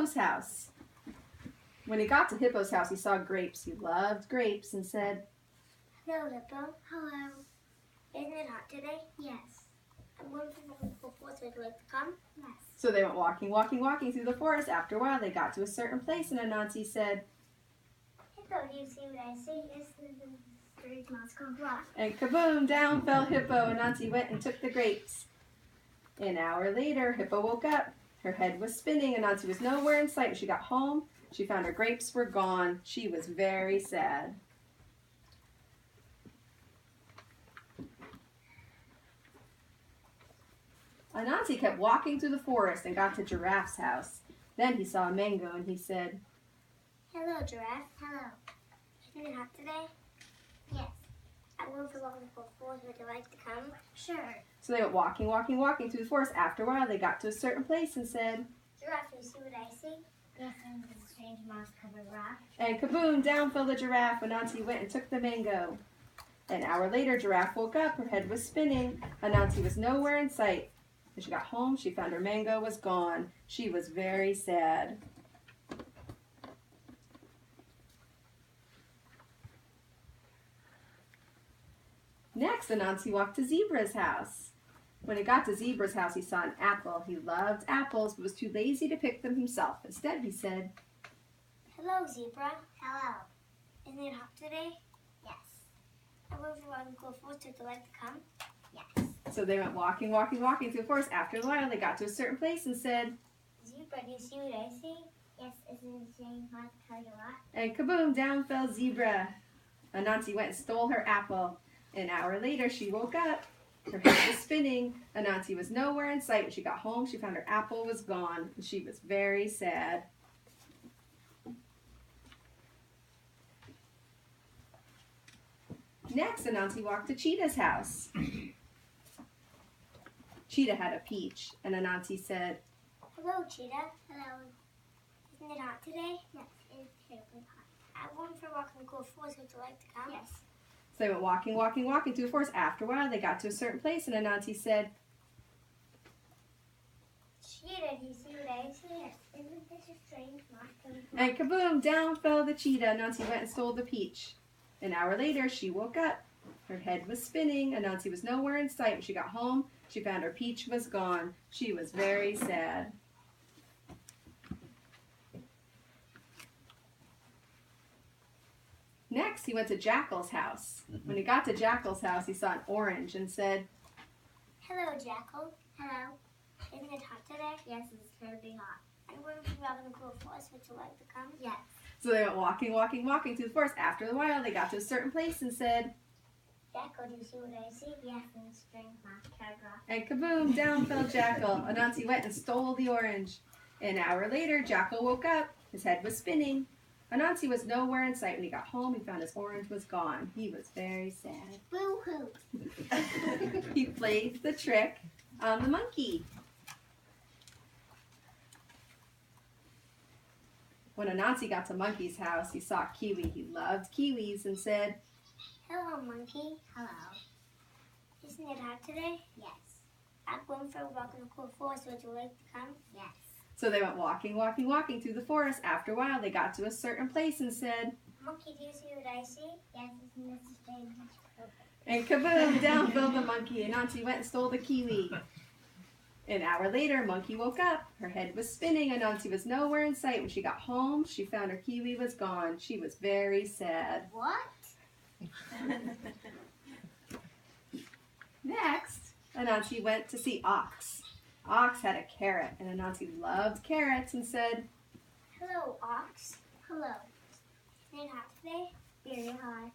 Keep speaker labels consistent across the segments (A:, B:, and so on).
A: Hippo's house. When he got to Hippo's house, he saw grapes. He loved grapes and said,
B: "Hello, Hippo." "Hello." "Isn't it hot today?" "Yes." "I'm going to the forest. Would you like to come?" "Yes."
A: So they went walking through the forest. After a while, they got to a certain place, and Anansi said,
B: "Hippo, do you see what I see?" "Yes, the strange mouse comes rock."
A: And kaboom, down fell Hippo. Anansi went and took the grapes. An hour later, Hippo woke up. Her head was spinning. Anansi was nowhere in sight. When she got home, she found her grapes were gone. She was very sad. Anansi kept walking through the forest and got to Giraffe's house. Then he saw a mango and he said,
B: "Hello, Giraffe." "Hello." "Isn't it hot today?" "Yes." "I'm going for a walk in the forest. Would you like to come?" "Sure."
A: So they went walking through the forest. After a while, they got to a certain place and said,
B: "Giraffe, do you see what I see?" "Yes, and the strange moss-covered rock."
A: And kaboom, down fell the giraffe. Anansi went and took the mango. An hour later, Giraffe woke up. Her head was spinning. Anansi was nowhere in sight. When she got home, she found her mango was gone. She was very sad. Next, Anansi walked to Zebra's house. When he got to Zebra's house, he saw an apple. He loved apples, but was too lazy to pick them himself. Instead, he said,
B: "Hello, Zebra." "Hello." "Isn't it hot today?" "Yes." "I'm going for a walk in the forest. Would you like to come?" "Yes."
A: So they went walking through the forest. After a while, they got to a certain place and said,
B: "Zebra, do you see what I see?" "Yes, isn't it the same moss-covered rock?"
A: And kaboom, down fell Zebra. Anansi went and stole her apple. An hour later, she woke up. Her head was spinning. Anansi was nowhere in sight. When she got home, she found her apple was gone. And she was very sad. Next, Anansi walked to Cheetah's house. Cheetah had a peach, and Anansi said,
B: "Hello, Cheetah." "Hello." "Isn't it hot today?" "Yes, it is terribly hot." "I'm going for a walk in the cool forest. Would you like to come?" "Yes."
A: So they went walking through the forest. After a while, they got to a certain place, and Anansi said,
B: "Cheetah, do you see what I see?" "Yes, isn't this a strange moss-covered rock?"
A: and kaboom, down fell the cheetah. Anansi went and stole the peach. An hour later, she woke up. Her head was spinning. Anansi was nowhere in sight. When she got home, she found her peach was gone. She was very sad. Next, he went to Jackal's house. When he got to Jackal's house, he saw an orange and said,
B: "Hello, Jackal." "Hello." "Isn't it hot today?" "Yes, it's terribly hot." "I'm going for a walk in the cool forest. Would you like to come?" "Yes."
A: So they went walking through the forest. After a while, they got to a certain place and said,
B: "Jackal, do you see what I see?" "Yes, and the strange moss-covered rock."
A: and kaboom, down fell Jackal. Anansi went and stole the orange. An hour later, Jackal woke up. His head was spinning. Anansi was nowhere in sight. When he got home, he found his orange was gone. He was very sad.
B: Boo-hoo.
A: He played the trick on the monkey. When Anansi got to Monkey's house, he saw Kiwi. He loved kiwis and said,
B: "Hello, Monkey." "Hello." "Isn't it hot today?" "Yes." "I'm going for a walk in the cool forest. Would you like to come?" "Yes."
A: So they went walking through the forest. After a while, they got to a certain place and said,
B: "Monkey, do you see what I see?" "Yes, isn't this a strange moss-covered rock?"
A: and kaboom, down fell the monkey. Anansi went and stole the kiwi. An hour later, Monkey woke up. Her head was spinning. Anansi was nowhere in sight. When she got home, she found her kiwi was gone. She was very sad.
B: "What?"
A: Next, Anansi went to see Ox. Ox had a carrot, and Anansi loved carrots and said,
B: "Hello, Ox." "Hello." "Isn't it hot today?" "Very hot."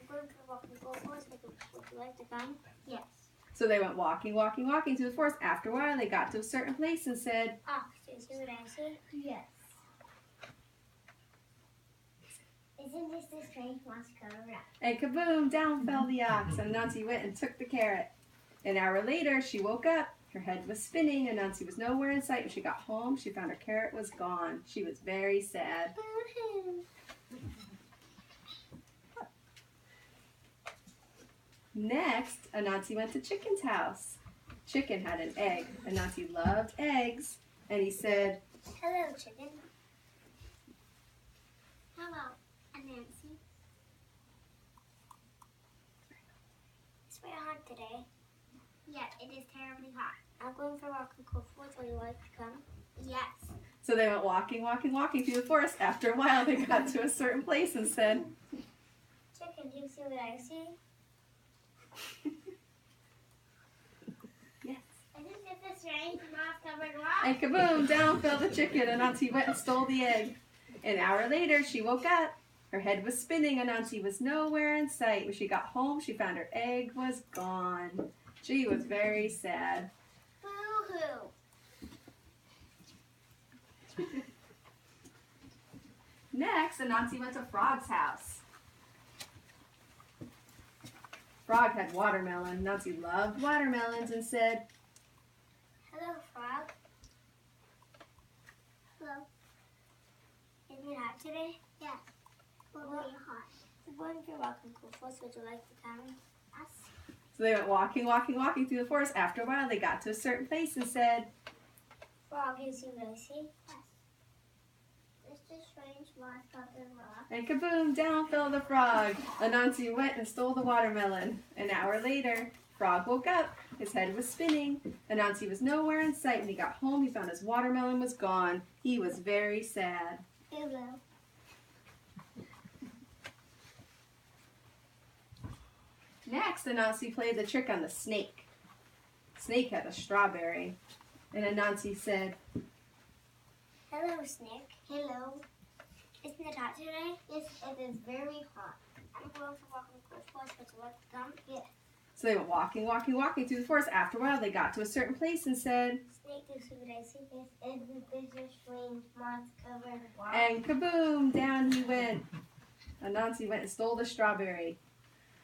B: "I'm going for a walk in the cool forest. Would you like to come?" "Yes."
A: So they went walking through the forest. After a while, they got to a certain place and said,
B: "Ox, do you see what I see?" "Yes." "Isn't this the strange moss-covered rock?"
A: and kaboom, down fell the ox. And Anansi went and took the carrot. An hour later, she woke up. Her head was spinning. Anansi was nowhere in sight. When she got home, she found her carrot was gone. She was very sad.
B: Boo-hoo.
A: Next, Anansi went to Chicken's house. Chicken had an egg. Anansi loved eggs. And he said,
B: Hello, chicken. Hello, Nancy. It's very hot today. Yeah, it is terribly hot. I'm going for a walk in cool forest. Would you like to come? Yes.
A: So they went walking through the forest. After a while, they got to a certain place and said,
B: Chicken, do you see what I see?
A: yes.
B: Isn't this a strange moss-covered rock?
A: And kaboom, down fell the chicken. Anansi went and stole the egg. An hour later, she woke up. Her head was spinning. Anansi was nowhere in sight. When she got home, she found her egg was gone. She was very sad.
B: Boo-hoo.
A: Next, Anansi went to Frog's house. Frog had watermelon. Anansi loved watermelons and said,
B: Hello, Frog. Hello. Isn't it hot today? Yeah. Well, very hot. I'm going for a walk in cool forest. Would you like to come? Yes.
A: So they went walking through the forest. After a while, they got to a certain place and said,
B: Frog, you see what I see? Yes. This is strange moss-covered rock.
A: and kaboom, down fell the frog. Anansi went and stole the watermelon. An hour later, Frog woke up. His head was spinning. Anansi was nowhere in sight. When he got home, he found his watermelon was gone. He was very sad.
B: Hello.
A: Next, Anansi played the trick on the snake. Snake had a strawberry. And Anansi said,
B: Hello, Snake. Hello. Isn't it hot today? Yes, it is very hot. I'm going for a walk in the cool forest. Would you like to come? Yes.
A: So they went walking through the forest. After a while, they got to a certain place and said,
B: Snake, do you see what I see? Yes, isn't this a strange moss-covered rock?
A: and kaboom, down he went. Anansi went and stole the strawberry.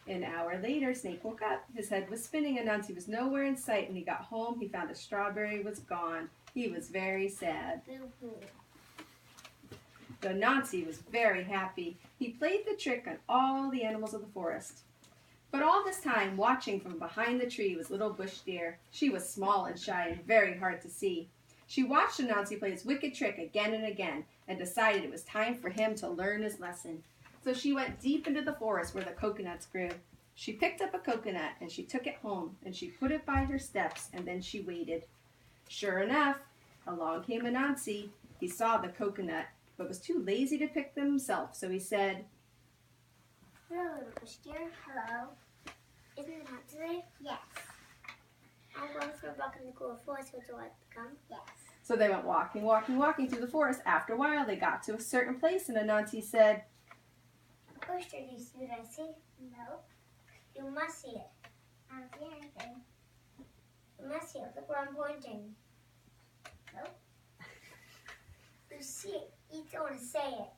A: An hour later, Snake woke up. His head was spinning. Anansi was nowhere in sight. When he got home, he found his strawberry was gone. He was very sad.
B: Boo-hoo.
A: But Anansi was very happy. He played the trick on all the animals of the forest. But all this time, watching from behind the tree was little Bush Deer. She was small and shy and very hard to see. She watched Anansi play his wicked trick again and again and decided it was time for him to learn his lesson. So she went deep into the forest where the coconuts grew. She picked up a coconut and she took it home and she put it by her steps and then she waited. Sure enough, along came Anansi. He saw the coconut but was too lazy to pick them himself, so he said,
B: Hello, little Bush Deer. Hello. Isn't it hot today? Yes. I'm going for a walk in the cool forest. Would you like to come? Yes.
A: So they went walking through the forest. After a while, they got to a certain place and Anansi said,
B: Bush Deer, do you see what I see? No. You must see it. I don't see anything. You must see it. Look where I'm pointing. Nope. You see it. You don't want to say it.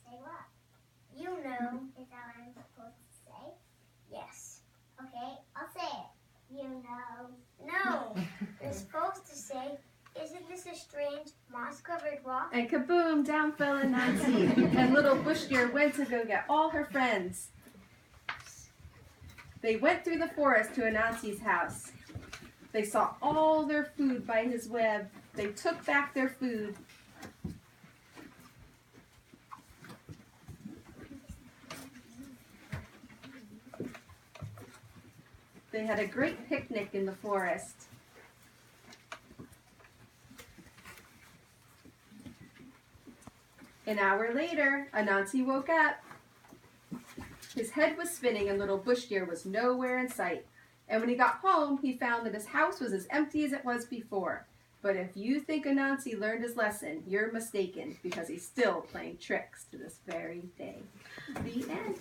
B: Say what? You know. Is that what I'm supposed to say? Yes. Okay, I'll say it. You know. No. You're supposed to say, isn't this a strange moss-covered rock?
A: and kaboom, down fell Anansi. And little Bush Deer went to go get all her friends. They went through the forest to Anansi's house. They saw all their food by his web. They took back their food. They had a great picnic in the forest. An hour later, Anansi woke up. His head was spinning and little Bush Deer was nowhere in sight. And when he got home, he found that his house was as empty as it was before. But if you think Anansi learned his lesson, you're mistaken, because he's still playing tricks to this very day. The end.